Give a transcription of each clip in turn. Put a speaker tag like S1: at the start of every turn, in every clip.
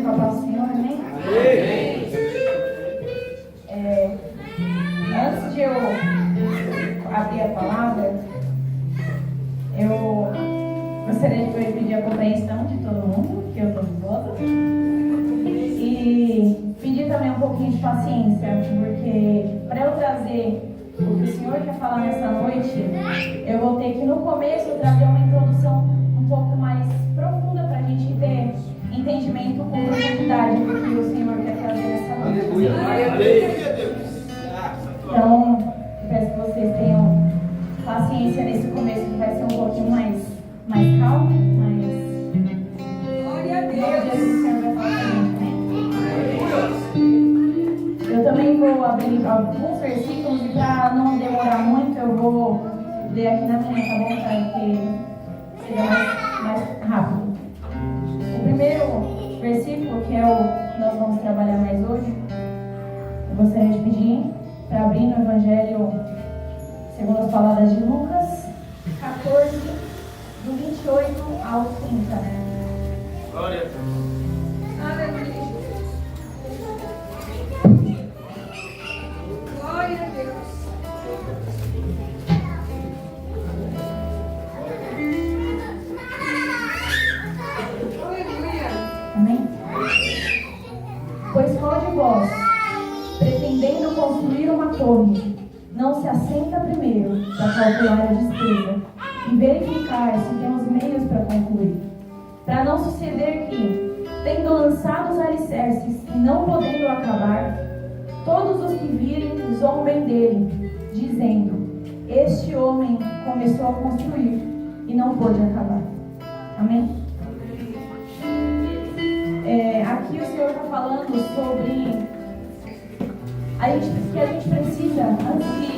S1: com a paz do Senhor, amém? Antes de eu abrir a palavra, eu gostaria de pedir a compreensão de todo mundo, que eu estou nervosa, e pedir também um pouquinho de paciência, porque para eu trazer o que o Senhor quer falar nessa noite, eu vou ter que no começo trazer uma introdução um pouco mais profunda para a gente ter entendimento com profundidade do que o Senhor quer trazer nessa noite. Então, eu peço que vocês tenham paciência nesse começo, que vai ser um pouquinho mais calmo, mas glória a Deus, o Senhor vai falar pra gente, né? Eu também vou abrir alguns versículos e para não demorar muito, eu vou ler aqui na minha, tá bom? Para que seja mais rápido. O primeiro versículo, que é o que nós vamos trabalhar mais hoje, eu gostaria de pedir para abrir no Evangelho segundo as palavras de Lucas 14, do 28 ao 30, né?
S2: Glória a Deus.
S1: Aleluia. Glória a Deus. Aleluia. Amém? Pois qual de vós, pretendendo construir uma torre, não se assenta primeiro para calcular a despesa e verificar se temos meios para concluir, para não suceder que, tendo lançado os alicerces e não podendo acabar, todos os que virem zombem dele, dizendo: este homem começou a construir e não pôde acabar. Amém? Aqui o Senhor está falando sobre que a gente precisa, antes de...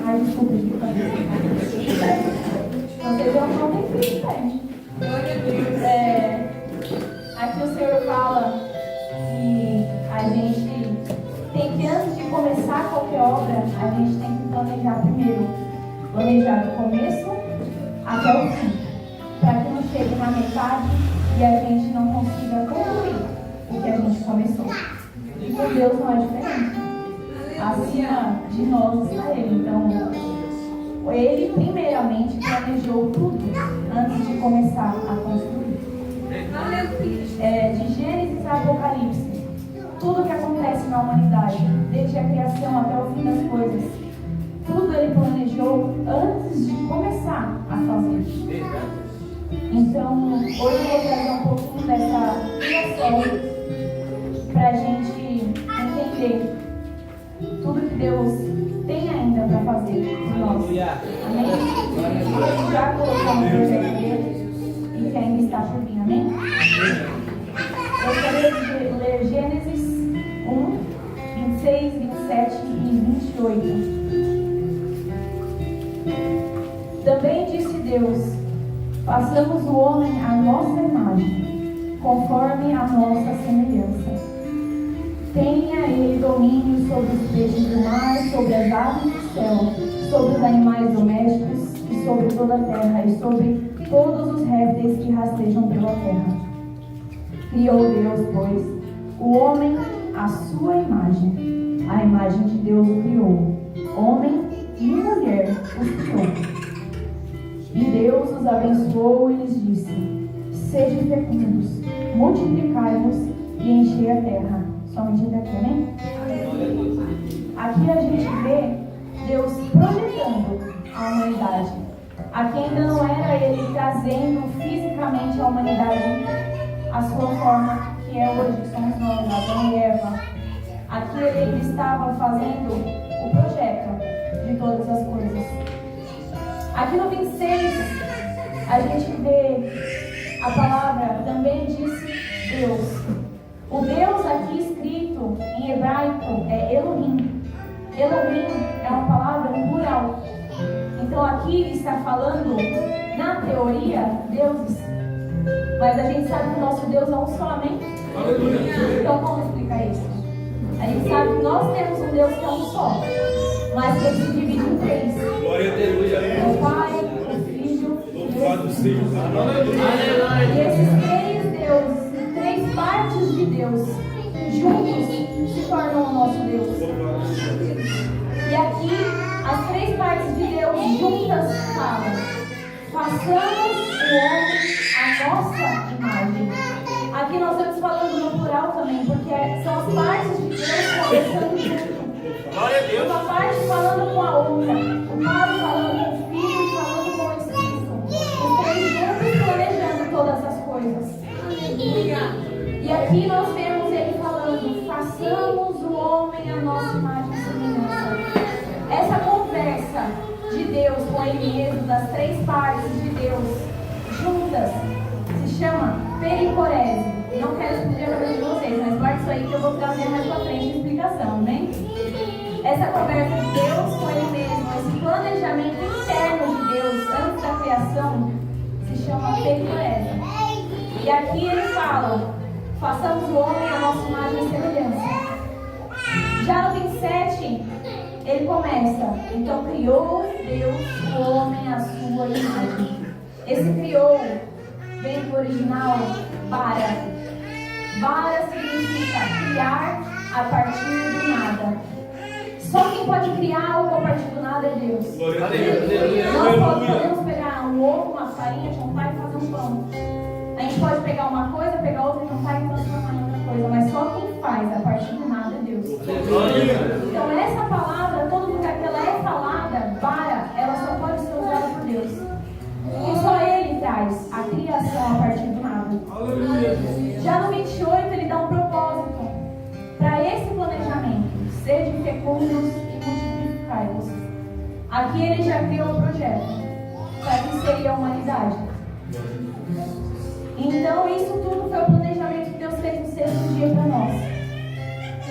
S1: Ai, desculpa, vocês vão falar bem triste, aqui o Senhor fala que a gente tem que, antes de começar qualquer obra, a gente tem que planejar primeiro. Planejar do começo até o fim, para que não chegue na metade e a gente não consiga concluir o que a gente começou. E com Deus não é diferente. Acima de nós está Ele. Então, Ele primeiramente planejou tudo antes de começar a construir. De Gênesis a Apocalipse, tudo que acontece na humanidade, desde a criação até o fim das coisas, tudo Ele planejou antes de começar a fazer. Então, hoje eu vou trazer um pouquinho dessa criação para a gente entender tudo que Deus tem ainda para fazer por nós. Amém? Já colocamos o projeto dele e que ainda está por vir. Amém? Eu gostaria de ler Gênesis 1, 26, 27 e 28. Também disse Deus: façamos o homem à nossa imagem, conforme a nossa semelhança. Tenha ele domínio sobre os peixes do mar, sobre as aves do céu, sobre os animais domésticos e sobre toda a terra, e sobre todos os répteis que rastejam pela terra. Criou Deus, pois, o homem à sua imagem. A imagem de Deus o criou. Homem e mulher os criou. E Deus os abençoou e lhes disse: sede fecundos, multiplicai-vos e enchei a terra. Somente até aqui, amém? Aqui a gente vê Deus projetando a humanidade. Aqui ainda não era Ele trazendo fisicamente a humanidade à sua forma que é hoje, que somos nós, Adão e Eva. Aqui Ele estava fazendo o projeto de todas as coisas. Aqui no 26, a gente vê a palavra também disse Deus. O Deus aqui escrito em hebraico é Elohim. Elohim é uma palavra no plural. Então aqui ele está falando, na teoria, deuses. Mas a gente sabe que o nosso Deus é um só, amém? Então como explicar isso? A gente sabe que nós temos um Deus que é um só, mas que ele se divide em três.
S2: Glória a Deus.
S1: O Pai, o Filho e o
S2: Espírito.
S1: E esses três deuses, três partes de Deus, juntos se tornam o nosso Deus. E aqui, as três partes de Deus juntas falam: façamos o homem a nossa imagem. Aqui nós estamos falando no plural também, porque são as partes de Deus conversando junto.
S2: Glória a Deus.
S1: Uma parte falando com a outra, o Pai falando com o Filho e falando com o Espírito. Os três juntos planejando todas as coisas. E aqui nós vemos ele falando: façamos o homem a nossa imagem e semelhança. Essa conversa de Deus com ele mesmo, das três partes de Deus juntas, se chama pericorese. Não quero explicar a cabeça de vocês, mas guarde isso aí que eu vou trazer mais pra frente a explicação, né? Essa conversa de Deus com ele mesmo, esse planejamento interno de Deus antes da criação, se chama pericorese. E aqui ele fala: façamos o homem a nossa imagem e semelhança. Já no 27, ele começa: então criou Deus o homem à sua imagem. Esse criou vem do original bara. Bara significa criar a partir do nada. Só quem pode criar algo a partir do nada é Deus. Nós podemos pegar um ovo, uma farinha, juntar e fazer um pão. A gente pode pegar uma coisa, pegar outra, juntar e transformar em outra coisa. Mas só quem faz a partir do nada é Deus. Então essa palavra, todo lugar que ela é falada, bara, ela só pode ser usada por Deus. E só Ele traz a criação a partir do nada. Já no 28 ele dá um propósito para esse planejamento: sede fecundos e multiplicai-vos. Aqui ele já criou um projeto para que seria a humanidade. Então isso tudo foi o planejamento que Deus fez no sexto dia para nós.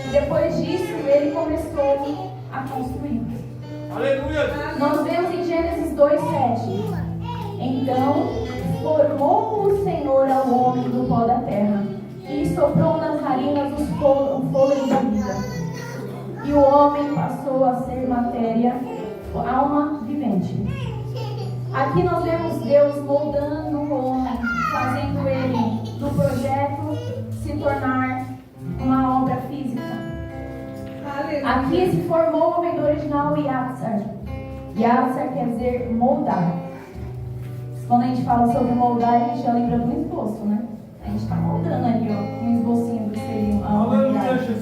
S1: E depois disso ele começou a construir.
S2: Aleluia.
S1: Nós vemos em Gênesis 2:7. Então formou o Senhor ao homem do pó da terra e soprou nas narinas o fôlego da vida. E o homem passou a ser matéria, alma vivente. Aqui nós vemos Deus moldando o homem, fazendo ele, do projeto, se tornar uma obra física. Aqui se formou o homem do original Yatsar. Yatsar quer dizer moldar. Quando a gente fala sobre moldar, a gente já lembra do esboço, né? A gente está moldando ali, ó, um esbocinho do que seria a humanidade.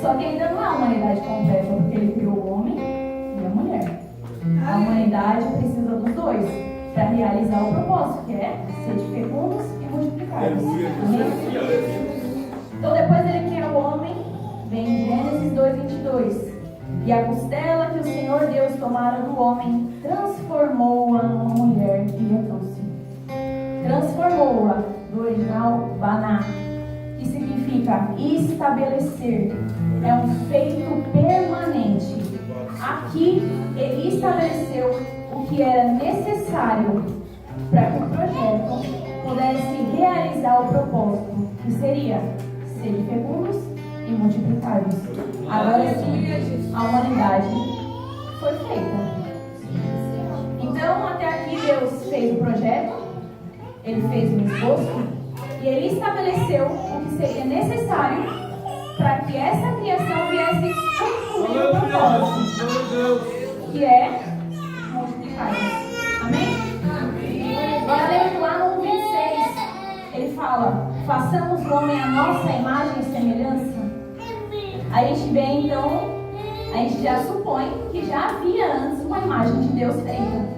S1: Só que ainda não é a humanidade completa, porque ele criou o homem e a mulher. A humanidade precisa dos dois para realizar o propósito, que é ser fecundos e multiplicar-vos. Então depois ele cria o homem, vem em Gênesis 2:22. E a costela que o Senhor Deus tomara do homem, transformou-a numa mulher e a trouxe. Transformou-a, do original baná, que significa estabelecer. É um feito permanente. Aqui ele estabeleceu o que era necessário para que o projeto pudesse realizar o propósito, que seria ser fecundos e multiplicar-vos. Agora sim, a humanidade foi feita. Então, até aqui Deus fez o projeto, Ele fez o esboço e Ele estabeleceu o que seria necessário para que essa criação viesse concluir o propósito, que é multiplicar-vos. Amém? Agora lendo lá no 26, ele fala: façamos o homem a nossa imagem e semelhança. A gente vê então, a gente já supõe que já havia antes uma imagem de Deus feita.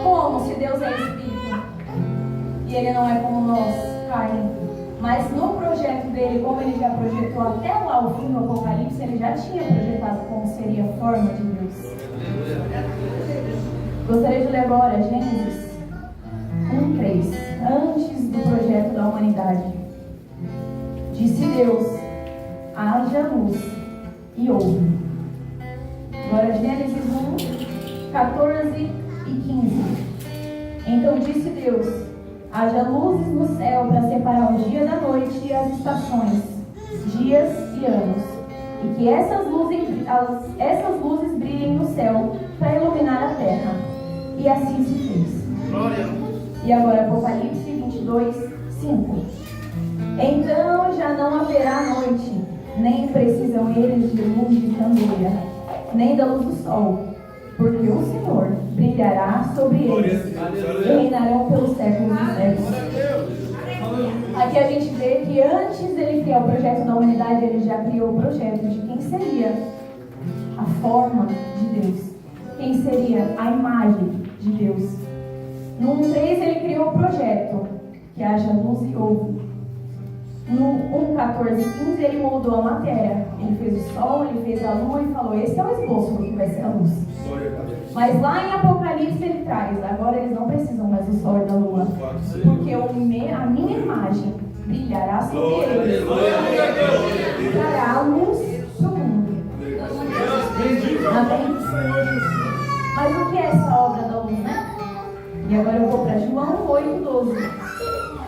S1: Como? Se Deus é Espírito e Ele não é como nós, carne. Mas no projeto dele, como Ele já projetou até lá o fim do Apocalipse, Ele já tinha projetado como seria a forma de Deus. Gostaria de ler agora Gênesis 1:3. Antes do projeto da humanidade, disse Deus: haja luz, e houve. Agora Gênesis 1:14 e 15. Então disse Deus: haja luzes no céu para separar o dia da noite e as estações, dias e anos, e que essas luzes brilhem no céu para iluminar a terra. E assim se fez.
S2: Glória.
S1: E agora Apocalipse 22:5. Então já não haverá noite, nem precisam eles de luz de candeia, nem da luz do sol, porque o Senhor brilhará sobre eles e reinarão pelos séculos dos séculos. Aqui a gente vê que antes dele criar o projeto da humanidade, ele já criou o projeto de quem seria a forma de Deus, quem seria a imagem de Deus. No 1:3 ele criou o projeto, que haja luz e houve. No 1:14-15 ele moldou a matéria. Ele fez o sol, ele fez a lua e falou: esse é o esboço do que vai ser a luz. Mas lá em Apocalipse ele traz: agora eles não precisam mais do sol e da lua, porque a minha imagem brilhará sobre eles, trará a luz para o mundo. Amém? Mas o que é essa obra da luz, né? E agora eu vou para João 8:12.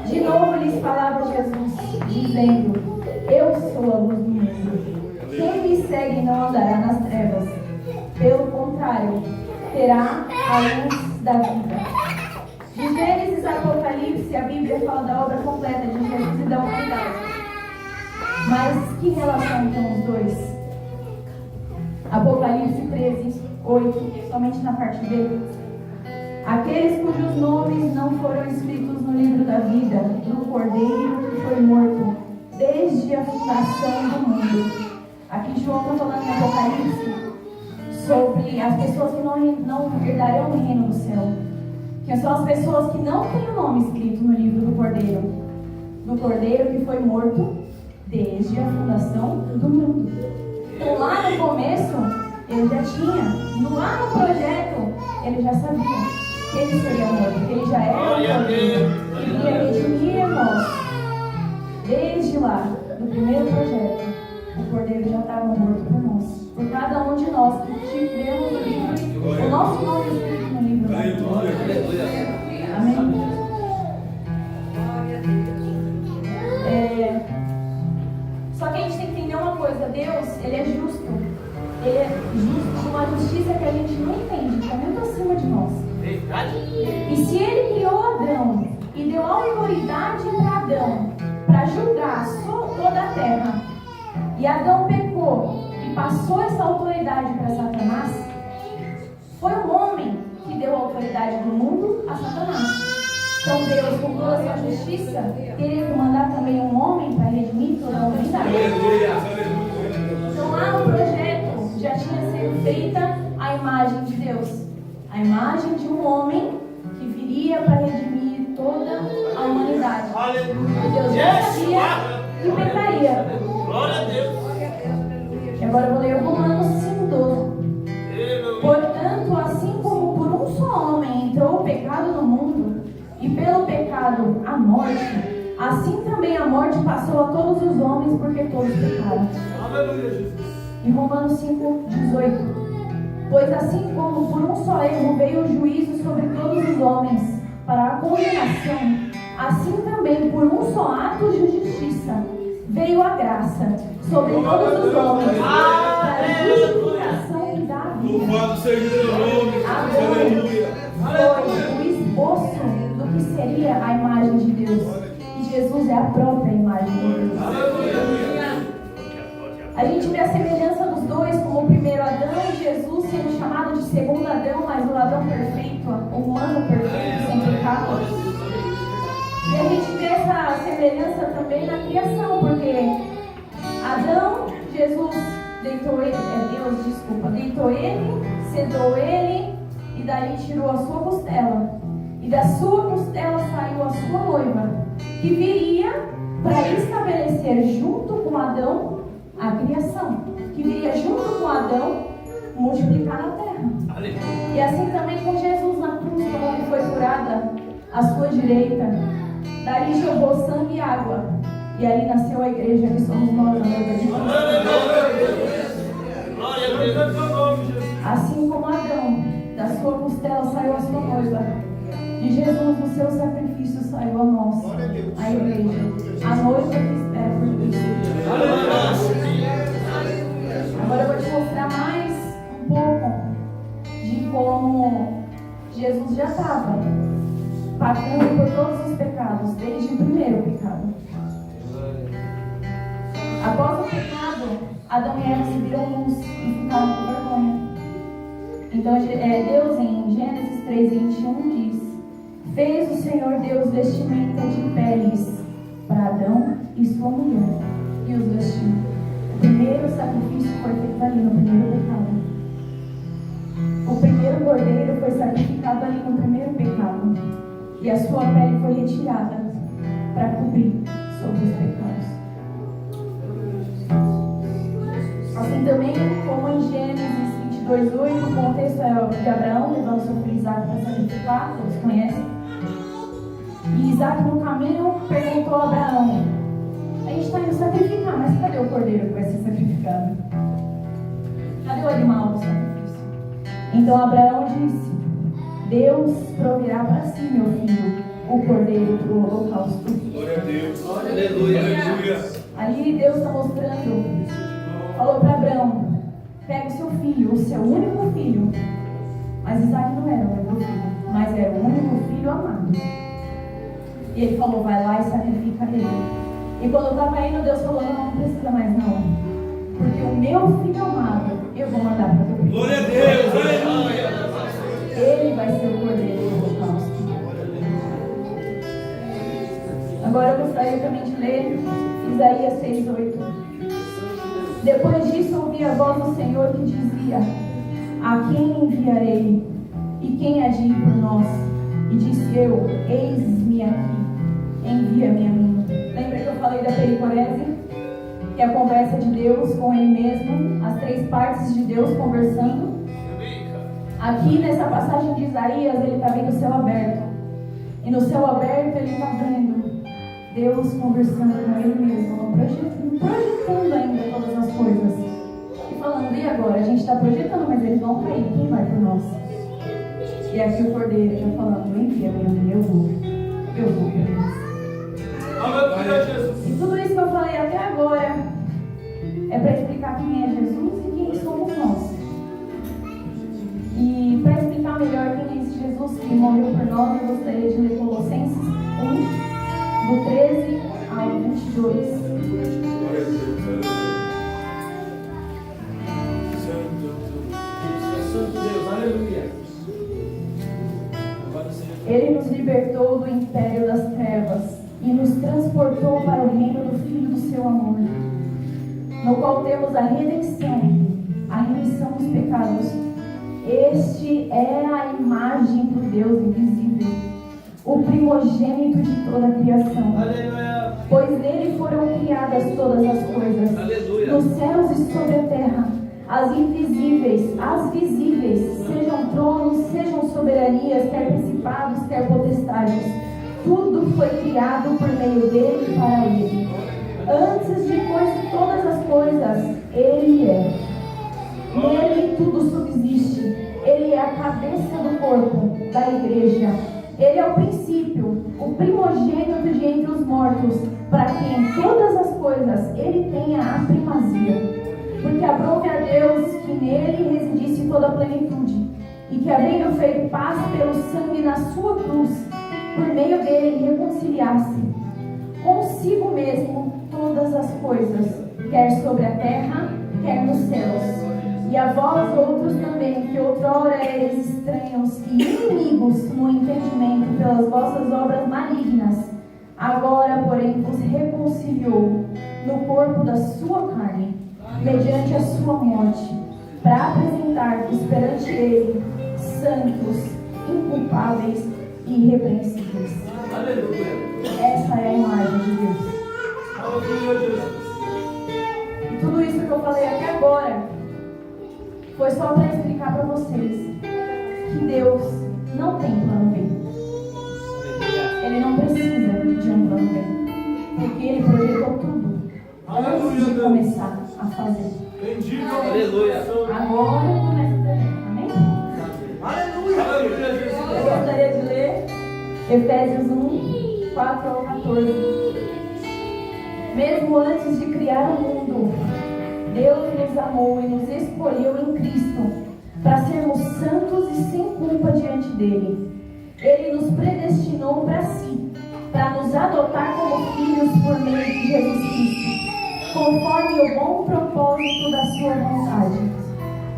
S1: De novo lhes falava Jesus, dizendo: eu sou a luz do mundo. Quem me segue não andará nas trevas. Pelo contrário, terá a luz da vida. De Gênesis a Apocalipse, a Bíblia fala da obra completa de Jesus e da humanidade. Mas que relação tem os dois? Apocalipse 13:8, somente na parte B. Aqueles cujos nomes não foram escritos no livro da vida do Cordeiro que foi morto desde a fundação do mundo. Aqui João está falando em Apocalipse sobre as pessoas que não herdarão o reino do céu, que são as pessoas que não têm o nome escrito no livro do Cordeiro que foi morto desde a fundação do mundo. Então lá no começo ele já tinha, lá no projeto ele já sabia que ele seria morto, que ele já era o Cordeiro, que iria redimir nós. Desde lá, no primeiro projeto, o Cordeiro já estava morto por nós, por cada um de nós que tivemos o livro, o nosso nome escrito no livro da vida. Amém? Só que a gente tem que entender uma coisa: Deus, Ele é justo. Ele é justo de uma justiça que a gente não entende, que está muito acima de nós. E se Ele criou Adão e deu autoridade para Adão para julgar toda a terra, e Adão pecou e passou essa autoridade para Satanás, foi um homem que deu a autoridade do mundo a Satanás. Então Deus, com toda a sua justiça, teria que mandar também um homem para redimir toda a humanidade. Então lá no projeto já tinha sido feita a imagem de Deus, a imagem de um homem que viria para redimir toda a humanidade. Deus já sabia que pecaria.
S2: Glória a Deus.
S1: E agora eu vou ler Romanos 5:12. Portanto, assim como por um só homem entrou o pecado no mundo, e pelo pecado a morte, assim também a morte passou a todos os homens, porque todos pecaram. Em Romanos 5:18. Pois assim como por um só erro veio o juízo sobre todos os homens para a condenação, assim também por um só ato de justiça veio a graça sobre todos os homens para a justificação da vida.
S3: Louvado seja o teu nome.
S1: Agora foi o esboço do que seria a imagem de Deus. E Jesus é a própria imagem de Deus. A gente vê a semelhança dos dois, como o primeiro Adão e Jesus sendo chamado de segundo Adão, mas o Adão perfeito, o humano perfeito, sem pecado. E a gente vê essa semelhança também na criação, porque Adão, Jesus deitou ele, deitou ele, sedou ele, e daí tirou a sua costela. E da sua costela saiu a sua noiva, que viria para estabelecer junto com Adão a criação, que viria junto com Adão multiplicar na terra. Aleluia. E assim também com Jesus na cruz, quando ele foi curada à sua direita, dali jorrou sangue e água, e ali nasceu a igreja que somos nós, a noiva de Cristo. Assim como Adão, da sua costela saiu a sua noiva, de Jesus, do seu sacrifício saiu a nós, a igreja, a noiva que espera por Cristo. Agora eu vou te mostrar mais um pouco de como Jesus já estava pagando por todos os pecados, desde o primeiro pecado. Após o pecado, Adão e Eva se viram nus e ficaram com vergonha. Então Deus em Gênesis 3:21 diz: fez o Senhor Deus vestimenta de peles para Adão e sua mulher e os vestiu. O primeiro sacrifício foi feito ali no primeiro pecado. O primeiro cordeiro foi sacrificado ali no primeiro pecado. E a sua pele foi retirada para cobrir sobre os pecados. Assim também como em Gênesis 22:8, o contexto é de Abraão levando seu filho Isaac para sacrificar, todos conhecem. E Isaac no caminho perguntou a Abraão: a gente está indo sacrificar, mas cadê o cordeiro que vai ser sacrificado? Cadê o animal do sacrifício? Então Abraão disse: Deus proverá para si, meu filho, o cordeiro para o holocausto.
S2: Glória a Deus. Aleluia.
S1: Ali Deus está mostrando, falou para Abraão: pega o seu filho, o seu único filho. Mas Isaac não era o único filho, mas era o único filho amado. E ele falou: vai lá e sacrifica ele. E quando eu estava indo, Deus falou: não precisa mais não, porque o meu filho amado eu vou mandar para teu filho.
S2: Glória a Deus. Aleluia.
S1: Ele vai ser o cordeiro do holocausto. Agora eu gostaria também de ler Isaías 6:8. Depois disso ouvi a voz do Senhor que dizia: a quem enviarei? E quem há de ir por nós? E disse eu: eis-me aqui, envia-me a mim. Lembra que eu falei da pericorese? Que é a conversa de Deus com Ele mesmo, as três partes de Deus conversando. Aqui nessa passagem de Isaías, ele está vendo o céu aberto. E no céu aberto ele está vendo Deus conversando com Ele mesmo, projetando ainda todas as coisas. E falando: e agora? A gente está projetando, mas eles vão cair. Quem vai por nós? E aqui o cordeiro está falando: envia-me, eu vou por nós. E tudo isso que eu falei até agora é para explicar quem é Jesus e quem somos nós. E para explicar melhor quem é esse Jesus que morreu por nós, eu gostaria de ler Colossenses 1, do 13 ao 22.
S2: Santo Deus, aleluia.
S1: Ele nos libertou do império das trevas e nos transportou para o reino do Filho do seu amor, no qual temos a remissão dos pecados. Este é a imagem do Deus invisível, o primogênito de toda a criação.
S2: Aleluia.
S1: Pois nele foram criadas todas as coisas,
S2: Aleluia.
S1: nos céus e sobre a terra, as invisíveis, as visíveis, sejam tronos, sejam soberanias, quer principados, quer potestades. Tudo foi criado por meio dele e para ele. Antes de todas as coisas, ele é. Nele tudo subsiste. Ele é a cabeça do corpo, da igreja. Ele é o princípio, o primogênito de entre os mortos, para que em todas as coisas ele tenha a primazia. Porque aprove a Deus que nele residisse toda a plenitude, e que, havendo feito paz pelo sangue na sua cruz, por meio dele ele reconciliasse consigo mesmo todas as coisas, quer sobre a terra, quer nos céus. E a vós outros também, que outrora eres estranhos e inimigos no entendimento pelas vossas obras malignas, agora, porém, vos reconciliou no corpo da sua carne, mediante a sua morte, para apresentar-vos perante ele santos, inculpáveis e irrepreensíveis.
S2: Aleluia.
S1: Essa é a imagem de Deus.
S2: Aleluia, Jesus.
S1: E tudo isso que eu falei até agora foi só para explicar para vocês que Deus não tem plano B. Ele não precisa de um plano B, porque Ele projetou tudo antes de começar a fazer.
S2: Bendito. Aleluia.
S1: Agora começa a fazer. Amém?
S2: Aleluia. Aleluia, Jesus.
S1: Eu gostaria de ler Efésios 1, 4 ao 14. Mesmo antes de criar o mundo, Deus nos amou e nos escolheu em Cristo para sermos santos e sem culpa diante dele. Ele nos predestinou para si, para nos adotar como filhos por meio de Jesus Cristo, com conforme o bom propósito da sua vontade.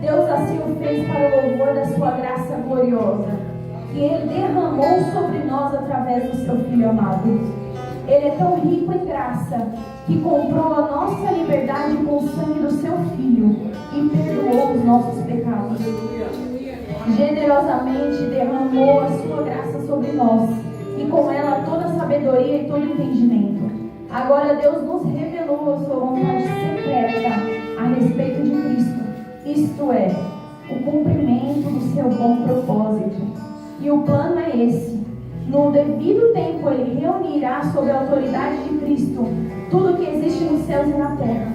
S1: Deus assim o fez para o louvor da sua graça gloriosa, que Ele derramou sobre nós através do seu Filho amado. Ele é tão rico em graça que comprou a nossa liberdade com o sangue do seu Filho e perdoou os nossos pecados. Generosamente derramou a sua graça sobre nós e com ela toda a sabedoria e todo entendimento. Agora Deus nos revelou a sua vontade secreta a respeito de Cristo, isto é, o cumprimento do seu bom propósito. E o plano é esse: no devido tempo Ele reunirá sob a autoridade de Cristo tudo que existe nos céus e na terra.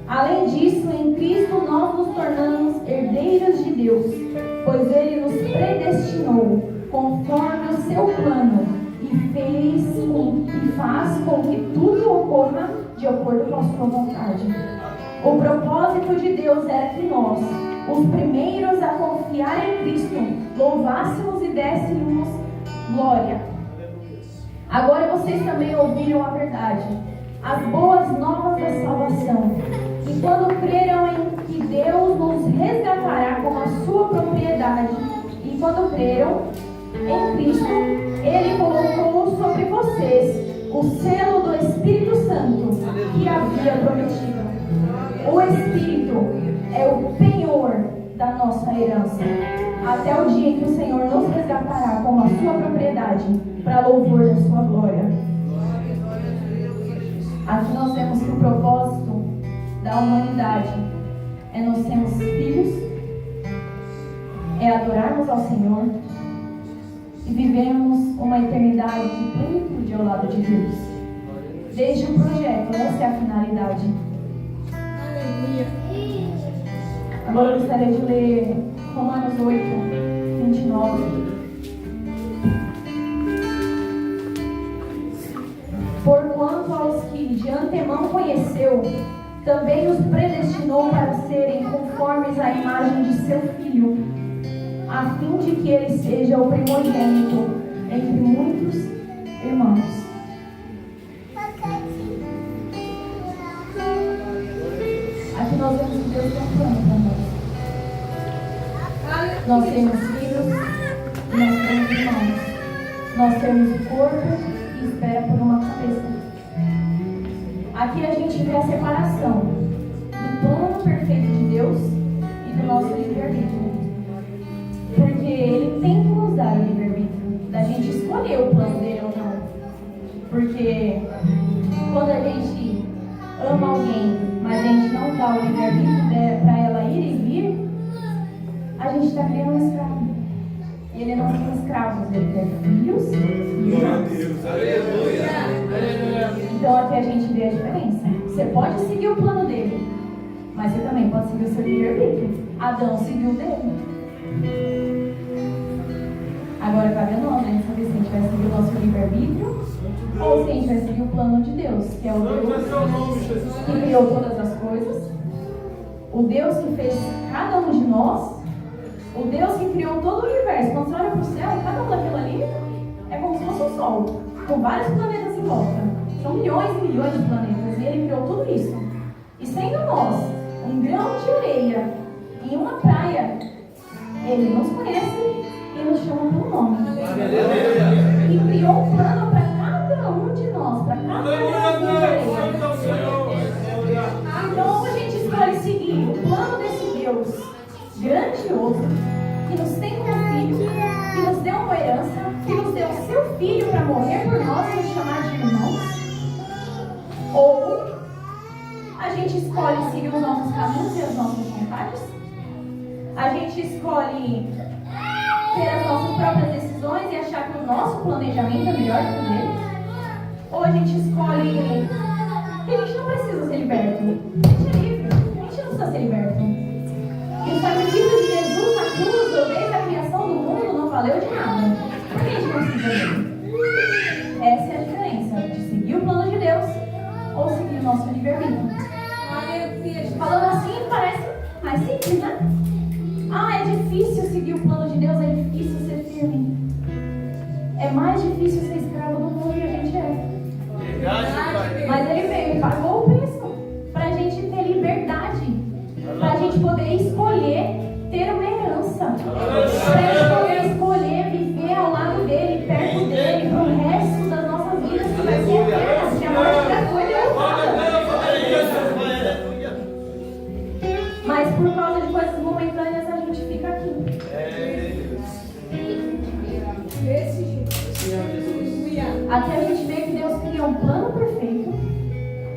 S1: Além disso, em Cristo nós nos tornamos herdeiros de Deus, pois Ele nos predestinou conforme o seu plano e faz com que tudo ocorra de acordo com a sua vontade. O propósito de Deus era que nós, os primeiros a confiar em Cristo, louvássemos e dessemos glória. Agora vocês também ouviram a verdade, as boas novas da salvação. E quando creram em que Deus nos resgatará como a sua propriedade, e quando creram em Cristo, Ele colocou sobre vocês o selo do Espírito Santo que havia prometido. O Espírito é o penhor da nossa herança, até o dia em que o Senhor nos resgatará como a sua propriedade, para louvor da sua glória. Aqui nós vemos que o propósito da humanidade é nós sermos filhos, é adorarmos ao Senhor e vivemos uma eternidade de plenitude ao lado de Deus. Desde o projeto, essa é a finalidade. Agora eu gostaria de ler Romanos 8, 29. Porquanto aos que de antemão conheceu, também os predestinou para serem conformes à imagem de seu Filho, a fim de que ele seja o primogênito entre muitos irmãos. Aqui nós vemos que Deus tem um plano para nós. Nós temos filhos e nós temos irmãos. Nós temos o corpo e espera por uma cabeça. Aqui a gente vê a separação do plano perfeito de Deus e do nosso livre-arbítrio. Porque Ele tem que nos dar o livre-arbítrio, da gente escolher o plano dele ou não. Porque quando a gente ama alguém, mas a gente não dá o livre-arbítrio para ela ir e vir, a gente está criando um escravo. E Ele não tem escravos, Ele quer filhos e irmãos. Então aqui a gente vê a diferença. Você pode seguir o plano dele, mas você também pode seguir o seu livre-arbítrio. Adão seguiu o dele. Agora cabe a nós, né? Saber se a gente vai seguir o nosso livre-arbítrio ou se a gente vai seguir o plano de Deus, que é o Deus que criou todas as coisas, o Deus que fez cada um de nós, o Deus que criou todo o universo. Quando você olha para o céu, cada um daquilo ali é como se fosse um sol, com vários planetas em volta. São milhões e milhões de planetas, e Ele criou tudo isso. E sendo nós um grão de areia em uma praia, Ele nos conhece e nos chama pelo nome. E criou um plano para cada um de nós, para cada um de nós. Então a gente escolhe seguir o plano desse Deus grandioso, que nos tem como filho, que nos deu uma herança, que nos deu o seu filho para morrer por nós e nos chamar de irmãos. Ou a gente escolhe seguir os nossos caminhos e as nossas vontades. A gente escolhe ter as nossas próprias decisões e achar que o nosso planejamento é melhor que o dele. Ou a gente escolhe que a gente não precisa ser liberto. A gente é livre, a gente não precisa ser liberto. E o sacrifício de Jesus na cruz, desde a criação do mundo, não valeu de nada. Por que a gente não precisa dele? Essa é a diferença de seguir o plano de Deus ou seguir o nosso livre-arbítrio. Falando assim parece mais simples, né? Ah, é difícil seguir o plano de Deus, é difícil ser firme. É mais difícil ser escravo do mundo que a gente é. Mas Ele veio e pagou o preço pra gente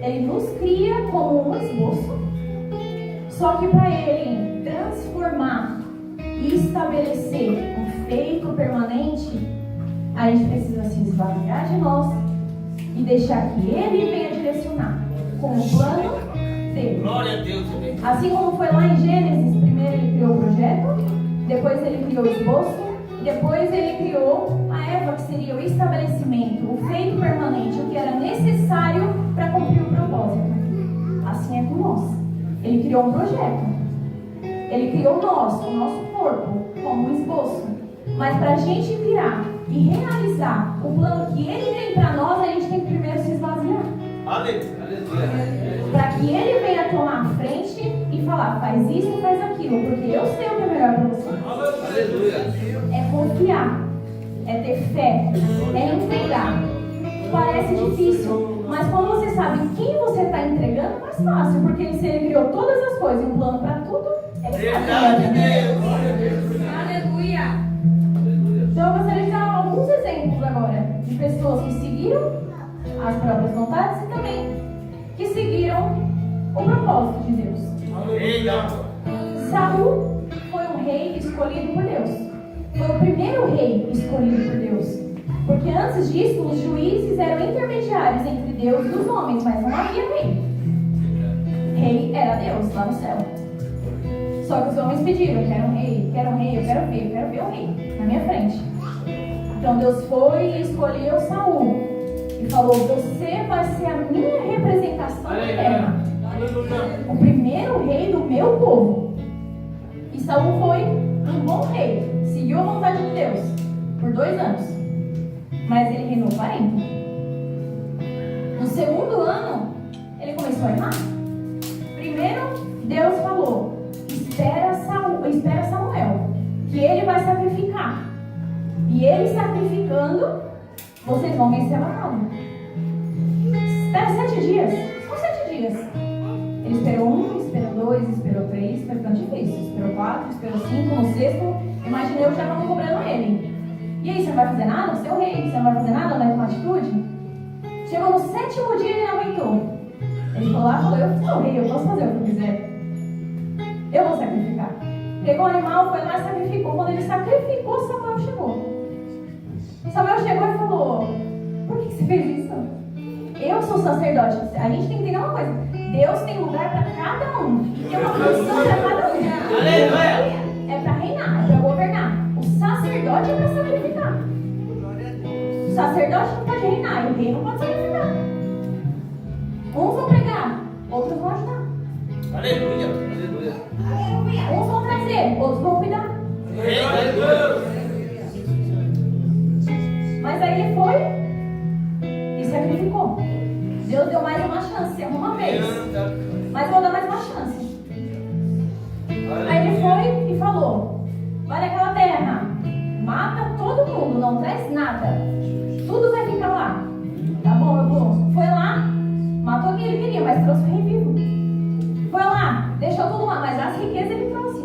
S1: Ele nos cria como um esboço, só que para Ele transformar e estabelecer um feito permanente, a gente precisa se esvaziar de nós e deixar que Ele venha direcionar com o plano dele.
S2: Glória a Deus.
S1: Assim como foi lá em Gênesis, primeiro Ele criou o projeto, depois Ele criou o esboço, depois Ele criou a Eva, que seria o estabelecimento, o feito permanente, o que era necessário para cumprir o propósito. Assim é com nós. Ele criou um projeto. Ele criou nós, o nosso corpo, como um esboço. Mas para a gente virar e realizar o plano que Ele tem para nós, a gente tem que primeiro se esvaziar.
S2: Aleluia.
S1: Para que Ele venha tomar a frente e falar, faz isso e faz aquilo, porque eu sei o que é melhor para você.
S2: Aleluia.
S1: É confiar, é ter fé, é entregar. Parece difícil, mas quando você sabe quem você está entregando, é mais fácil, porque se Ele criou todas as coisas e um plano para tudo, Ele sabe. Aleluia. Então eu gostaria de dar alguns exemplos agora de pessoas que seguiram as próprias vontades e também que seguiram o propósito de Deus. Saul foi um rei escolhido por Deus. Foi o primeiro rei escolhido por Deus. Porque antes disso, os juízes eram intermediários entre Deus e os homens, mas não havia rei. Rei era Deus lá no céu. Só que os homens pediram, eu quero um rei, eu quero ver o rei na minha frente. Então Deus foi e escolheu Saul e falou, você vai ser a minha representação na terra. O primeiro rei do meu povo. E Saul foi um bom rei, seguiu a vontade de Deus por 2 anos, mas ele reinou 40. No segundo ano, ele começou a reinar. Primeiro, Deus falou, espera Samuel, que ele vai sacrificar. E ele sacrificando, vocês vão vencer a batalha. Espera 7 dias. São 7 dias. Ele esperou 1, esperou 2, esperou 3, foi ficando difícil. Esperou 4, esperou 5, no sexto, imaginei que já estavam cobrando ele. E aí, você não vai fazer nada? Você é o rei, você não vai fazer nada, não vai tomar atitude? Chegou no 7º dia e ele não aguentou. Ele falou lá, eu sou o rei, eu posso fazer o que eu quiser. Eu vou sacrificar. Pegou o animal, foi lá e sacrificou. Quando ele sacrificou, Samuel chegou. Samuel chegou e falou, por que você fez isso? Eu sou sacerdote. A gente tem que entender uma coisa. Deus tem lugar para cada um. Tem uma função para cada um.
S2: Aleluia.
S1: É para reinar, é para governar. O sacerdote é para sacrificar. O sacerdote não pode reinar e o rei não pode sacrificar. Uns vão pregar, outros vão ajudar.
S2: Aleluia.
S1: Uns vão trazer, outros vão cuidar. Mas aí ele foi e sacrificou. Deus deu mais uma chance, uma vez. Mas vou dar mais uma chance. Aí ele foi e falou, vai naquela terra, mata todo mundo, não traz nada. Tudo vai ficar lá. Tá bom, eu vou. Foi lá, matou quem ele queria, mas trouxe o rei vivo. Foi lá, deixou tudo lá, mas as riquezas ele trouxe.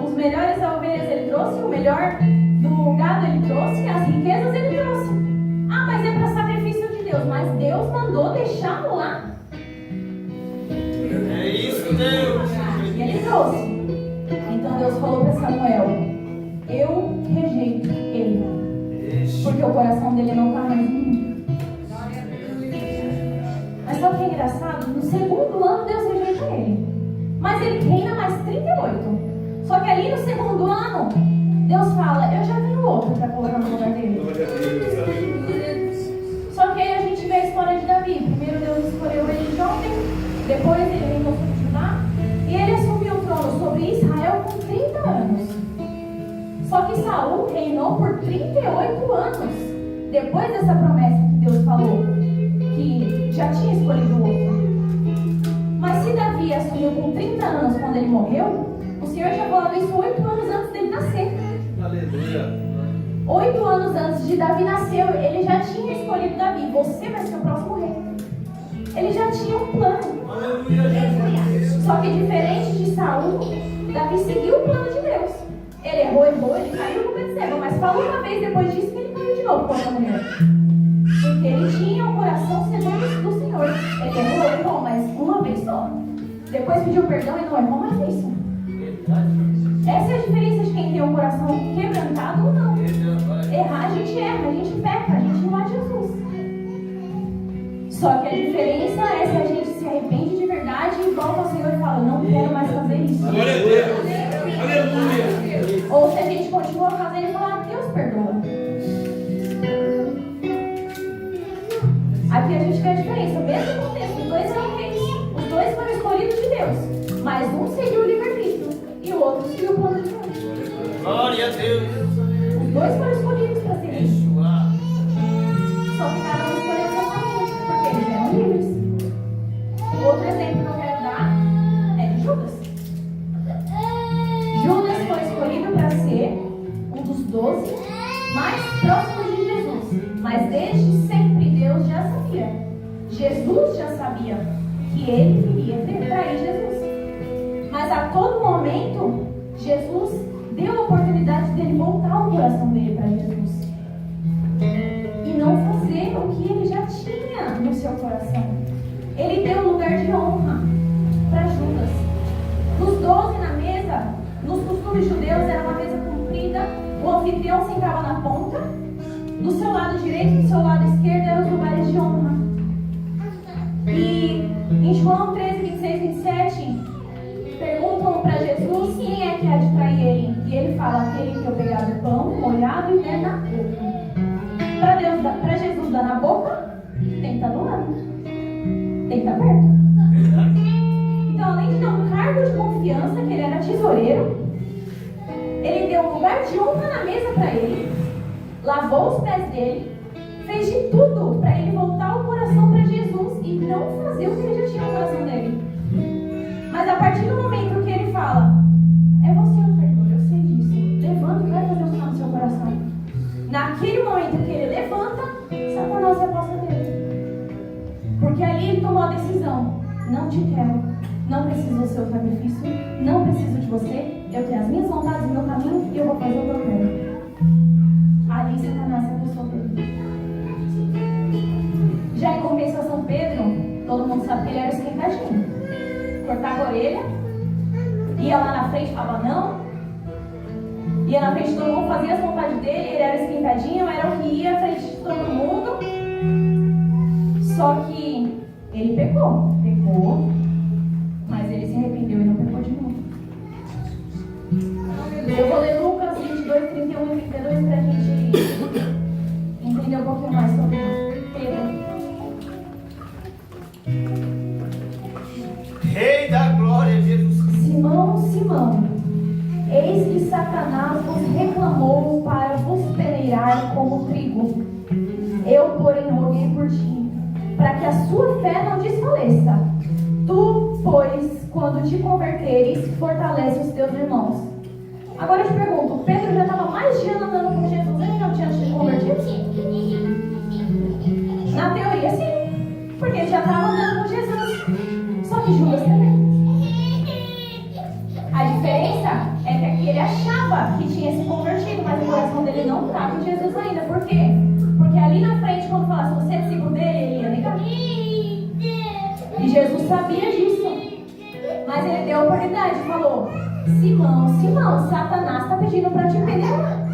S1: Os melhores ovelhas ele trouxe, o melhor do gado ele trouxe, as riquezas ele trouxe. Ah, mas é para sacrifício de Deus. Mas Deus mandou deixá-lo lá.
S2: É isso, Deus.
S1: E ele trouxe. Então Deus falou para Samuel, eu rejeito ele, porque o coração dele não está mais em mim. Mas sabe o que é engraçado? No segundo ano Deus rejeita ele, mas ele reina mais 38. Só que ali no segundo ano Deus fala, eu já tenho outro para colocar no lugar dele. Só que aí a gente vê a história de Davi. Primeiro Deus escolheu ele jovem, depois ele reinou sobre Judá, e ele assumiu o trono sobre Israel com 30 anos. Só que Saul reinou por 38 anos, depois dessa promessa que Deus falou, que já tinha escolhido outro. Mas se Davi assumiu com 30 anos quando ele morreu, o Senhor tinha falado isso 8 anos antes dele nascer.
S2: Aleluia.
S1: 8 anos antes de Davi nascer, ele já tinha escolhido Davi. Você vai ser o próximo rei. Ele já tinha um plano.
S2: Aleluia.
S1: Só que diferente de Saul, Davi seguiu o plano de Deus. Ele errou, ele caiu com Betseba, mas falou uma vez depois disso que ele caiu de novo com essa mulher. Porque ele tinha um coração segundo do Senhor. Senhor. Ele errou, mas uma vez só. Depois pediu perdão e não errou mais isso. Essa é a diferença de quem tem o coração quebrantado ou não. Errar, a gente erra, a gente peca, a gente não é Jesus. Só que a diferença é se a gente se arrepende de verdade e volta ao Senhor e fala, não quero mais fazer isso.
S2: Glória a Deus. Aleluia.
S1: Ou se a gente continua fazendo e fala, Deus perdoa. Aqui a gente vê a diferença. Mesmo contexto, os dois eram reis. Os dois foram escolhidos de Deus. Mas um seguiu o livre-arbítrio e o outro seguiu o plano de Deus.
S2: Glória a Deus.
S1: Os dois foram escolhidos para ser reis.
S2: Yeshua.
S1: Só que cada um escolheu exatamente, porque eles eram livres. Outro exemplo que eu quero dar é de Judas. Judas foi escolhido para ser um dos 12 mais próximos de Jesus. Mas desde sempre Deus já sabia. Jesus já sabia que ele viria trair Jesus. Mas a todo momento, Jesus deu a oportunidade dele voltar o coração dele para Jesus. E não fazer o que ele já tinha no seu coração. Ele deu um lugar de honra para Judas. Nos 12 na mesa, nos costumes judeus, era uma mesa comprida. O anfitrião sentava na ponta. Do seu lado direito e do seu lado esquerdo eram os lugares de honra. E em João 13, 26, 27, perguntam para Jesus quem é que há de trair ele. E ele fala, aquele que eu pegado o pão, molhado e der na boca. Para Jesus dar na boca, tem que estar do lado. Tem que estar perto. Então, além de dar um cargo de confiança, que ele era tesoureiro, ele deu um lugar de honra na mesa para ele, lavou os pés dele, fez de tudo para ele voltar o coração para Jesus e não fazer o que ele já tinha no coração dele. Mas a partir do momento que ele fala, é você o traidor, eu sei disso, levanta e vai fazer o que está no seu coração. Naquele momento que ele levanta, Satanás se aposta dele. Porque ali ele tomou a decisão, não te quero, não preciso do seu sacrifício, não preciso de você, eu tenho as minhas vontades, o meu caminho e eu vou fazer o que eu quero. Ali Satanás se apostou dele. Já em compensação, Pedro, todo mundo sabe que ele era esquentadinho. Cortava a orelha, ia lá na frente e falava não, ia na frente de todo mundo, fazia as vontades dele, ele era esquentadinho, era o que ia à frente de todo mundo. Só que ele pecou, mas ele se arrependeu e não pecou de novo. Eu vou ler Lucas 22, 31 e 32 para a gente entender um pouquinho mais sobre Pedro.
S2: Rei da glória, Jesus.
S1: Simão, Simão, eis que Satanás vos reclamou para vos peneirar como trigo. Eu, porém, roguei por ti, para que a sua fé não desfaleça. Tu, pois, quando te converteres, fortalece os teus irmãos. Agora eu te pergunto, Pedro já estava mais de ano andando com Jesus, ele não tinha se convertido? Na teoria, sim, porque ele já estava andando com Jesus. Só que Judas também. A diferença é que aqui ele achava que tinha se convertido, mas o coração dele não estava em Jesus ainda. Por quê? Porque ali na frente, quando falasse você é discípulo dele, ele ia negar. E Jesus sabia disso. Mas ele deu a oportunidade e falou: Simão, Simão, Satanás está pedindo para te peneirar.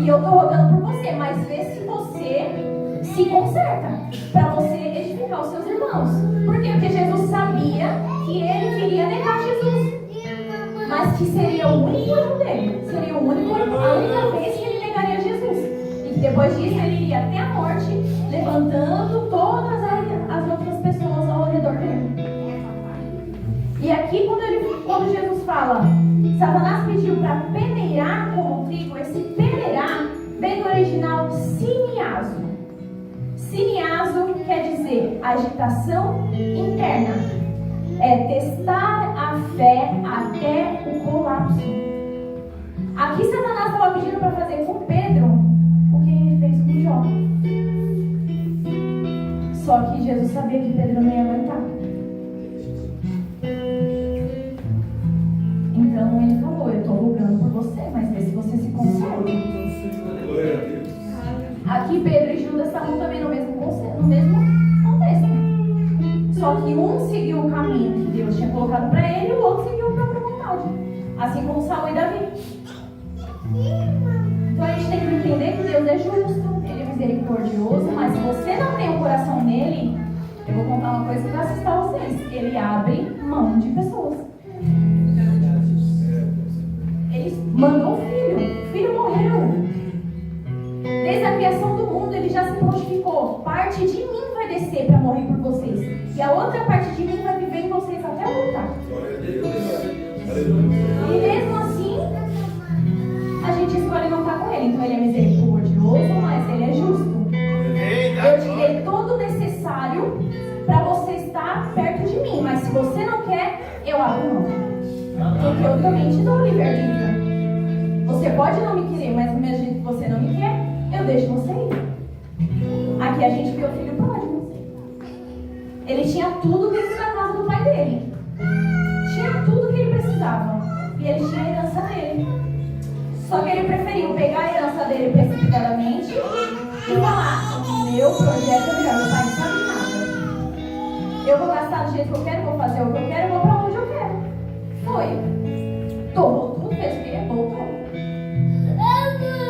S1: E eu estou rogando por você, mas vê se você se conserta, para você edificar os seus irmãos. Por quê? Porque Jesus sabia que ele queria negar Jesus, mas que seria o único erro dele, seria a única vez que ele negaria Jesus. E que depois disso ele iria até a morte, levantando todas as outras pessoas ao redor dele. E aqui quando Jesus fala, Satanás pediu para peneirar como trigo, esse peneirar vem do original siniazo. Siniazo quer dizer agitação interna. É testar a fé até o colapso. Aqui Satanás estava pedindo para fazer com Pedro o que ele fez com Jó. Só que Jesus sabia que Pedro não ia aguentar. Então ele falou, eu estou rogando por você, mas vê se você se conserva.
S2: Glória a Deus.
S1: Aqui Pedro e Judas estavam também no mesmo contexto. seguiu o caminho que Deus tinha colocado para ele, e o outro seguiu a própria vontade. Assim como Saul e Davi. Então a gente tem que entender que Deus é justo, Ele é misericordioso, mas se você não tem o coração nele, eu vou contar uma coisa que vai assustar vocês. Ele abre mão de pessoas. Ele mandou o filho morreu. Desde a criação do mundo, ele já se prontificou. Parte de mim vai descer para morrer por vocês. E a outra parte de mim vai viver em vocês até eu voltar. E mesmo assim, a gente escolhe não estar com ele. Então ele é misericordioso, mas ele é justo. Eu te dei todo o necessário para você estar perto de mim. Mas se você não quer, eu abro mão. Porque eu também te dou livre-arbítrio. Você pode não me querer, mas no mesmo jeito que você não me quer, eu deixo você ir. Aqui a gente vê o filho pródigo. Ele tinha tudo dentro da casa do pai dele. Tinha tudo que ele precisava. E ele tinha a herança dele. Só que ele preferiu pegar a herança dele precipitadamente e falar: meu projeto é melhor, meu pai não sabe nada. Eu vou gastar do jeito que eu quero, vou fazer o que eu quero, vou pra onde eu quero. Foi. Tomou tudo, fez o que? Voltou.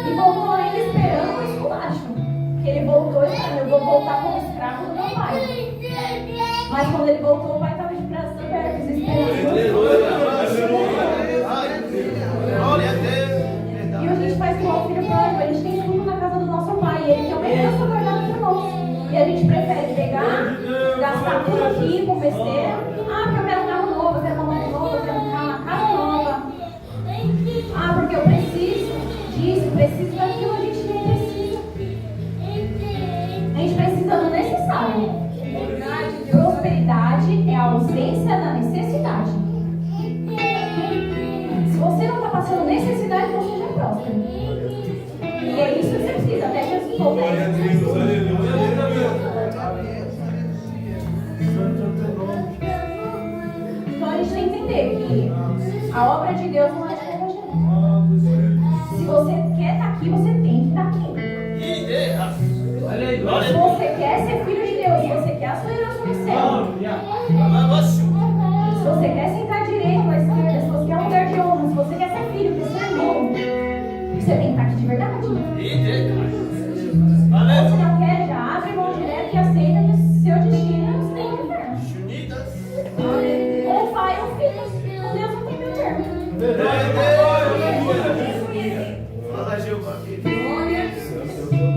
S1: E voltou ainda esperando um esculacho. Que ele voltou esperando: eu vou voltar como escravo do meu pai. Mas quando ele voltou, o pai estava de braços abertos, esperando. E a gente faz igual o filho pródigo, a gente tem tudo na casa do nosso pai, e ele tem uma herança guardada por nós. E a gente prefere pegar, gastar tudo aqui com besteira. Ah, porque eu quero um carro novo, eu quero uma moto nova, eu quero uma casa nova. Ah, porque eu preciso disso, preciso daquilo, a gente nem precisa. A gente precisa do necessário. Prosperidade é a ausência da necessidade. Se você não está passando necessidade, você já é próspero. E é isso que você precisa, até Jesus voltar. Então a gente tem que entender que a obra de Deus não é de qualquer jeito. Se você quer estar aqui, você tem que estar aqui. Se você quer ser filho de Deus, se você quer a sua herança no céu, se você quer sentar à direita ou à esquerda, se você quer um lugar de honra, se você quer ser filho, quer ser irmão, você tem que estar aqui de verdade. Ou se não quer, já abre mão direto e aceita que o seu destino é o seu inferno. Ou vai ou fica. Com Deus não tem meio termo.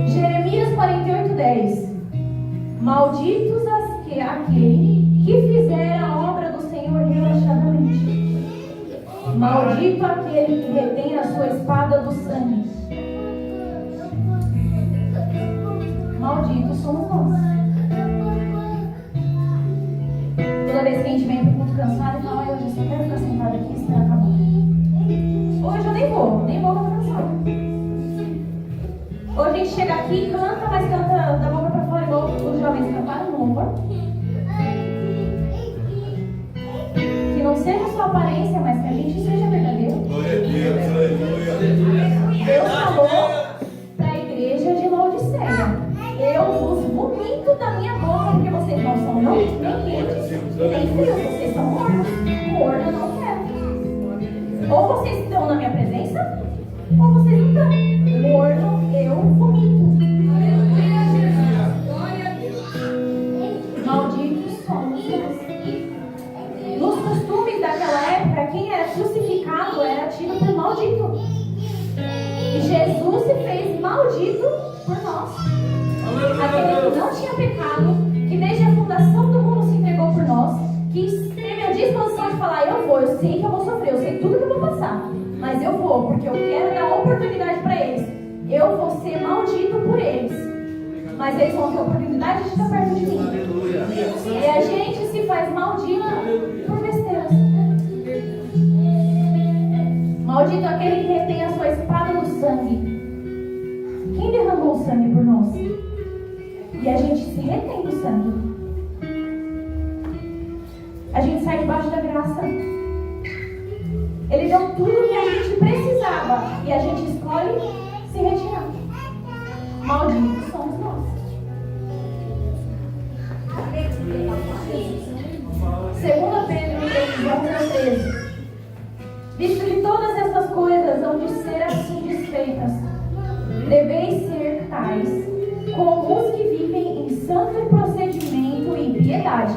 S1: Jeremias 48:10. Malditos aquele que fizer a obra do Senhor relaxadamente. Maldito aquele que retém a sua espada do sangue. Malditos somos nós. Toda vez que a gente vem para o culto cansado e fala: hoje eu só quero ficar sentado aqui e esperar acabar. Hoje eu nem vou estar cansado. Hoje a gente chega aqui e canta, mas canta da boca para fora, igual os jovens cantaram no louvor. Que não seja só aparência, mas que a gente seja verdadeiro. Deus falou para a igreja de Laodiceia: eu vos vomito da minha boca, porque vocês não são nem quentes, nem frios, vocês são mornos. Morno eu não quero. Ou vocês estão na minha presença, ou vocês não estão. Morno eu vomito. Malditos somos nós. Nos costumes daquela época, quem era crucificado era tido por maldito. E Jesus se fez maldito por nós. Aquele que não tinha pecado, que desde a fundação do mundo se entregou por nós, que teve a disposição de falar: eu sei que eu vou sofrer, eu sei tudo que eu vou passar, mas eu vou, porque eu quero dar oportunidade para eles. Eu vou ser maldito por eles, mas eles vão ter a oportunidade de estar perto de mim. E a gente se faz maldito por besteiras. Maldito aquele que retém a sua espada no sangue. Quem derramou o sangue por nós? E a gente se retém do sangue. A gente sai debaixo da graça. Ele deu tudo o que a gente precisava e a gente escolhe se retirar. Malditos somos nós. 2 Pedro 3:11-13. Visto que todas essas coisas hão de ser assim desfeitas, deveis ser tais como os que vivem em santo procedimento e piedade,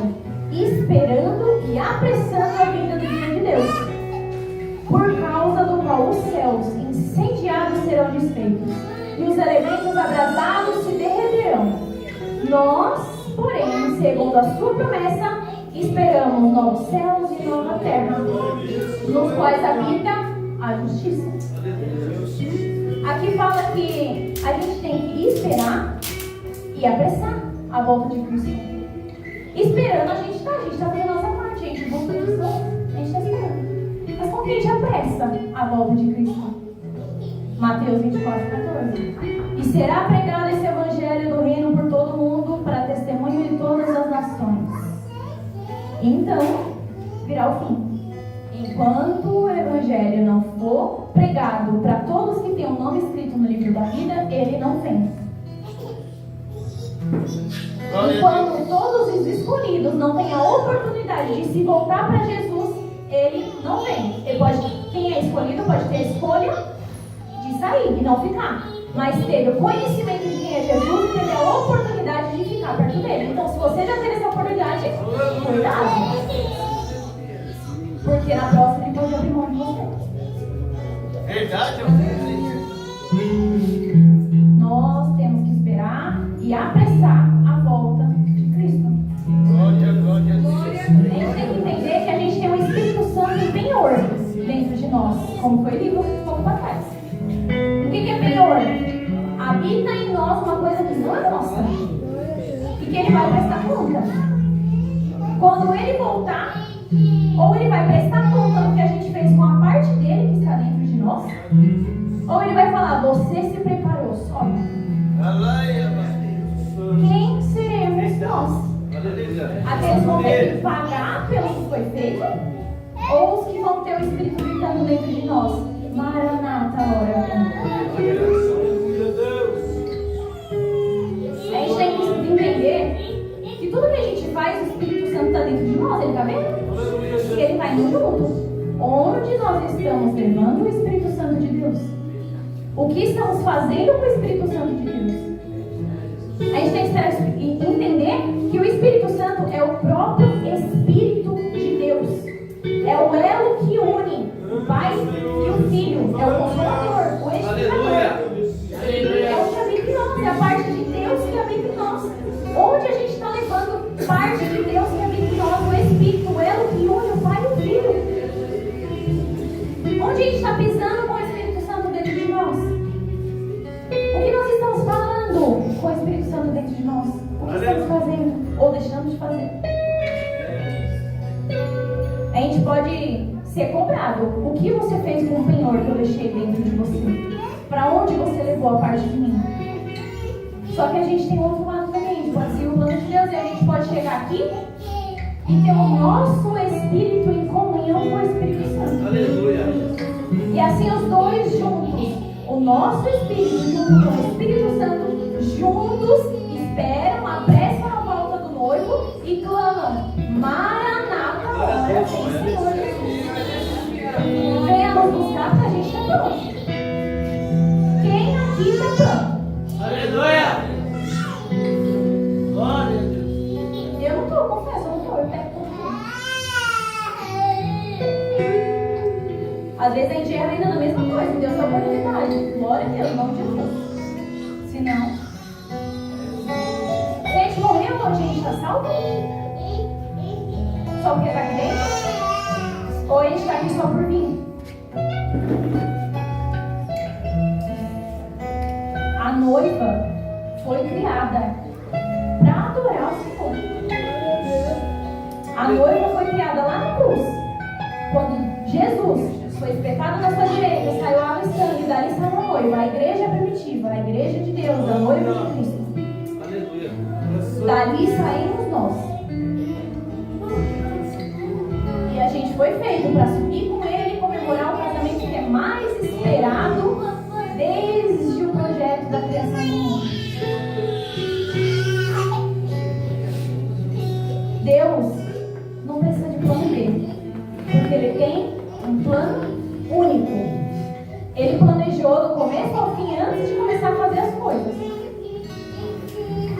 S1: esperando e apressando a vinda do dia de Deus, por causa do qual os céus incendiados serão desfeitos, e os elementos abrasados se derreterão. Nós, porém, segundo a sua promessa, esperamos novos céus e nova terra, nos quais habita a justiça. Aqui fala que a gente tem que esperar e apressar a volta de Cristo. Esperando, a gente está fazendo a nossa parte, a gente busca de Deus, a gente está esperando. Mas como que a gente apressa a volta de Cristo? Mateus 24:14. E será pregado esse evangelho do reino por todo o mundo para testemunho de todas as nações. Então virá o fim. Enquanto o evangelho não for pregado para todos que têm o nome escrito no livro da vida, ele não vem. Enquanto todos os escolhidos não têm a oportunidade de se voltar para Jesus, ele não vem. Quem é escolhido pode ter a escolha de sair e não ficar, mas teve o conhecimento de quem é Jesus e teve a oportunidade de ficar perto dele. Então, se você já teve essa oportunidade, cuidado, porque na próxima ele pode abrir mão de você.
S2: Verdade,
S1: Nós temos que esperar e apressar a volta de Cristo.
S2: glória a Deus.
S1: A gente tem que entender que a gente tem um Espírito Santo em penhor dentro de nós, como foi lido um pouco para trás. O que é penhor? Habita em nós uma coisa que não é nossa e que ele vai prestar conta. Quando ele voltar, ou ele vai prestar conta do que a gente fez com a parte dele que está dentro de nós, ou ele vai falar: você se preparou, sobe. Quem seremos nós? Aqueles que vão ter que pagar pelo que foi feito, ou os que vão ter o Espírito gritando dentro de nós: Maranata, hora vem. A gente tem que entender que tudo que a gente faz, o Espírito Santo está dentro de nós, ele está vendo? E ele está indo junto. Onde nós estamos levando o Espírito Santo de Deus? O que estamos fazendo com o Espírito Santo de Deus? A gente tem que entender que o Espírito Santo é o próprio Espírito de Deus. É o elo que une o Pai e o Filho. É o Consolador, o Edificador. É o que habita em nós, é a parte de Deus que habita em nós. Onde a gente está levando parte de Deus que habita em nós, o Espírito, o elo que une o Pai e o Filho. Onde a gente está pisando com o Espírito Santo dentro de nós? O que nós estamos falando com o Espírito Santo dentro de nós? O que estamos fazendo ou deixando de fazer? A gente pode ser cobrado. O que você fez com o penhor que eu deixei dentro de você? Para onde você levou a parte de mim? Só que a gente tem outro lado também. A gente pode ser o plano de Deus e a gente pode chegar aqui e ter o nosso Espírito em comunhão com o Espírito Santo.
S2: Aleluia.
S1: E assim os dois juntos, o nosso Espírito junto com o Espírito Santo, juntos esperam, apressam a volta do noivo e clamam: Maranata, hora vem, Senhor Jesus. Venha nos buscar para a gente estar pronto. Quem aqui está pronto?
S2: Aleluia. Glória a Deus.
S1: Eu não estou, confesso, eu não estou, eu pego por mim. Às vezes a gente erra ainda na mesma coisa, Deus dá oportunidade. Glória a Deus, não de Deus. Se não, se a gente morreu, a gente está salvo? Só porque está aqui dentro? Ou a gente está aqui só por vir? A noiva foi criada para adorar o Senhor. A noiva foi criada lá na cruz. Quando Jesus foi espetado na sua direita, saiu água e sangue, dali saiu a noiva. A igreja primitiva, a igreja de Deus, a noiva de Cristo.
S2: Aleluia.
S1: Dali saímos nós. E a gente foi feito para subir com ele e comemorar o casamento que é mais esperado desde o projeto da criação do mundo. Deus não precisa de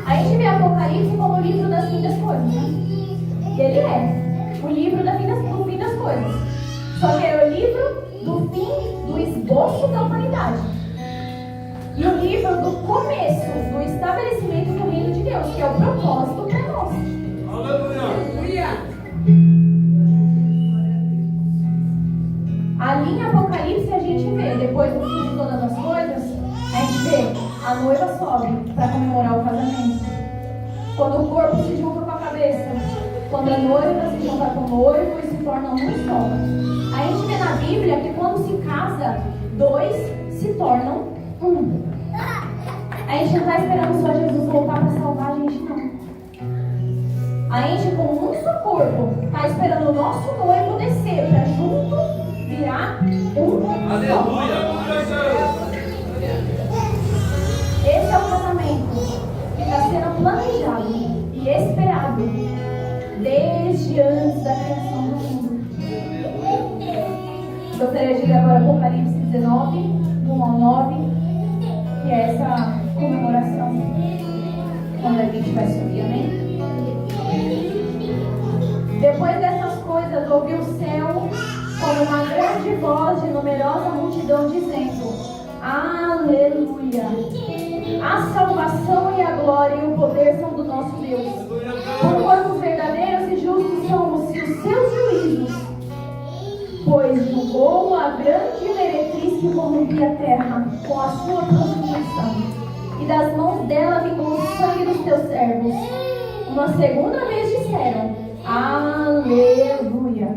S1: A gente vê Apocalipse como o livro das fim das coisas, né? E ele é o livro do fim das coisas. Só que é o livro do fim, do esboço da humanidade. E o livro do começo, do estabelecimento do reino de Deus, que é o propósito para nós.
S2: Aleluia.
S1: Ali em Apocalipse a gente vê, depois do fim de todas as coisas, a gente vê a noiva sobe para comemorar o casamento. Quando o corpo se junta com a cabeça, quando a noiva se junta com o noivo e se tornam um só. A gente vê na Bíblia que quando se casa, dois se tornam um. A gente não está esperando só Jesus voltar para salvar a gente, não. A gente, como um só corpo, está esperando o nosso noivo descer para junto virar um só.
S2: Aleluia.
S1: Esse é o casamento que está sendo planejado e esperado desde antes da criação do mundo. Gostaria de ler agora Apocalipse 19, do 1 ao 9, que é essa comemoração quando a gente vai subir, amém? Depois dessas coisas, ouvi o céu como uma grande voz de numerosa multidão dizendo: Aleluia! A salvação e a glória e o poder são do nosso Deus. Porquanto os verdadeiros e justos somos e os seus juízos, pois julgou a grande meretriz que corrompia a terra com a sua prostituição, e das mãos dela vingou o sangue dos teus servos. Uma segunda vez disseram: Aleluia!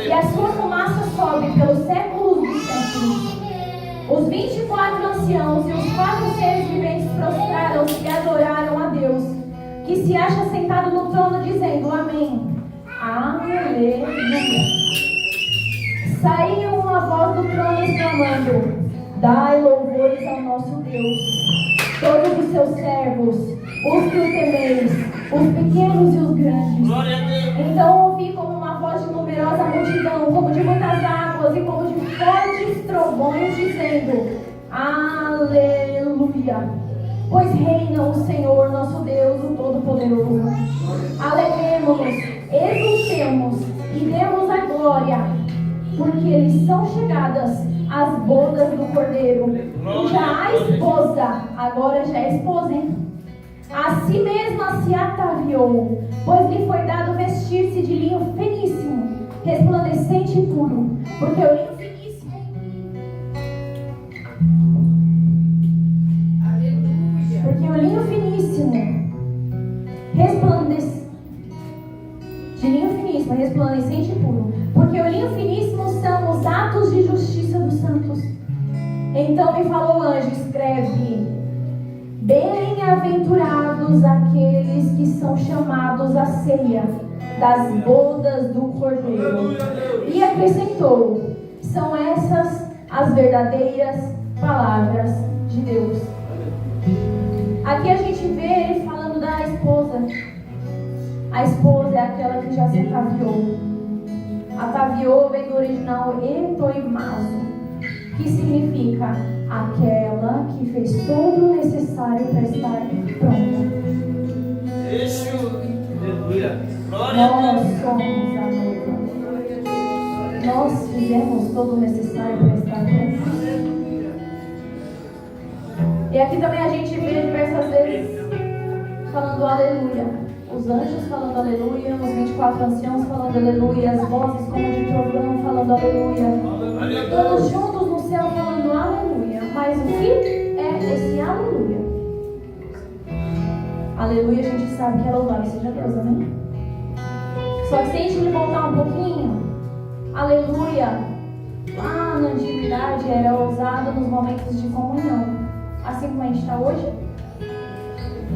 S1: E a sua fumaça sobe pelos séculos dos séculos. Os 24 anciãos e os 4 seres viventes prostraram-se e adoraram a Deus, que se acha sentado no trono, dizendo: Amém. Aleluia. Saiu uma voz do trono exclamando: Dai louvores ao nosso Deus, todos os seus servos, os que o temeis, os pequenos e os grandes. Então ouvi como uma voz de numerosa multidão, como de muitas águas e como de fortes trovões, dizendo: Aleluia! Pois reina o Senhor nosso Deus, o Todo-Poderoso. Alegremos-nos, exultemos e demos a glória, porque eles são chegadas as bodas do Cordeiro. E já a esposa, agora já é esposa, hein? A si mesma se ataviou, pois lhe foi dado vestir-se de linho finíssimo, resplandecente e puro, porque o linho finíssimo. Aleluia! Porque o linho finíssimo, resplandecente e puro, porque o linho finíssimo são os atos de justiça dos santos. Então me falou o anjo: escreve: Bem-aventurados aqueles que são chamados à ceia das bodas do Cordeiro. E acrescentou: são essas as verdadeiras palavras de Deus. Aqui a gente vê ele falando da esposa. A esposa é aquela que já se ataviou. Ataviou vem do original etoimazo, que significa aquela que fez todo o necessário para estar pronta. Nós somos a noiva. Nós fizemos todo o necessário para estar pronta. E aqui também a gente vê diversas vezes falando aleluia. Os anjos falando aleluia, os 24 anciãos falando aleluia, as vozes como de trovão falando aleluia. Todos juntos no céu falando aleluia. Mas o que é esse aleluia? Aleluia, a gente sabe que é louvado seja Deus, amém? Só que se a gente voltar um pouquinho, aleluia, lá na antiguidade era usado nos momentos de comunhão. Assim como a gente está hoje,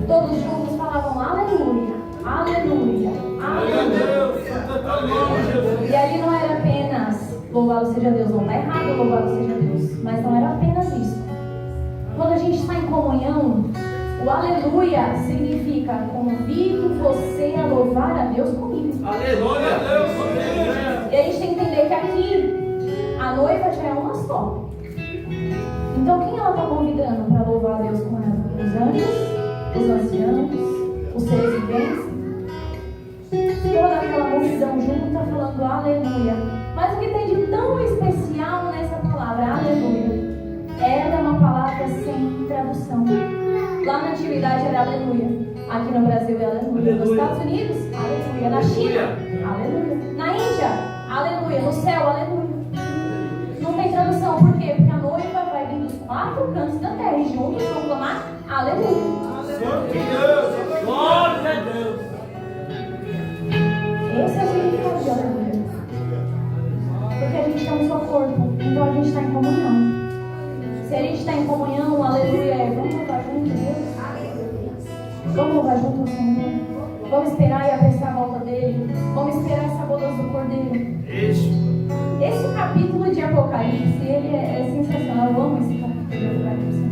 S1: todos juntos falavam aleluia, aleluia, aleluia. E ali não era apenas louvado seja Deus, não está errado, louvado seja Deus, mas não era apenas isso. Quando a gente está em comunhão, o aleluia significa: convido você a louvar a Deus comigo.
S2: Aleluia, Deus.
S1: E a gente tem que entender que aqui a noiva já é uma só. Então quem ela está convidando para louvar a Deus com ela? Os anjos os anciãos, os seres viventes, toda aquela multidão junta falando aleluia. Mas o que tem de tão especial nessa palavra, aleluia? Ela é uma palavra sem tradução. Lá na antiguidade era aleluia. Aqui no Brasil é aleluia. Nos Estados Unidos, aleluia. Na China, aleluia. Na Índia, aleluia. No céu, aleluia. Não tem tradução. Por quê? Porque a noiva vai vir dos 4 cantos da terra e juntos vão clamar aleluia.
S2: Glória a Deus.
S1: Esse é o significado de aleluia. Porque a gente está no seu corpo, então a gente está em comunhão. Se a gente está em comunhão, o aleluia é vamos louvar junto, Deus. Vamos louvar junto o Senhor. Vamos esperar e apreciar a volta dele. Vamos esperar essa bodas do Cordeiro. Esse capítulo de Apocalipse, ele é sensacional. Eu amo esse capítulo de Apocalipse.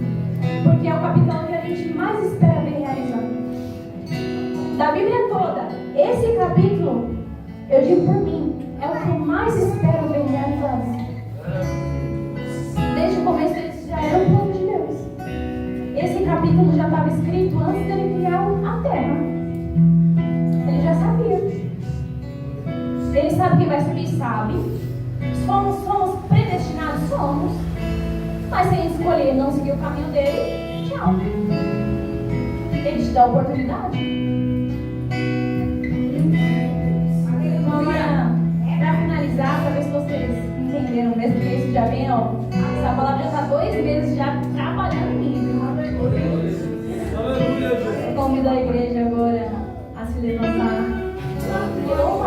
S1: Porque é o capítulo que a gente mais espera ver realizado. Da Bíblia toda, esse capítulo, eu digo por mim, é o que eu mais espero ver realizado. Desde o começo ele já era o plano de Deus. Esse capítulo já estava escrito antes dele criar a terra. Ele já sabia. Ele sabe quem vai subir, sabe. Somos predestinados, somos. Mas se a gente escolher não seguir o caminho dele, tchau. Ele te dá a oportunidade. Para finalizar, para ver se vocês entenderam mesmo que isso já vem, ó. Essa palavra já está 2 meses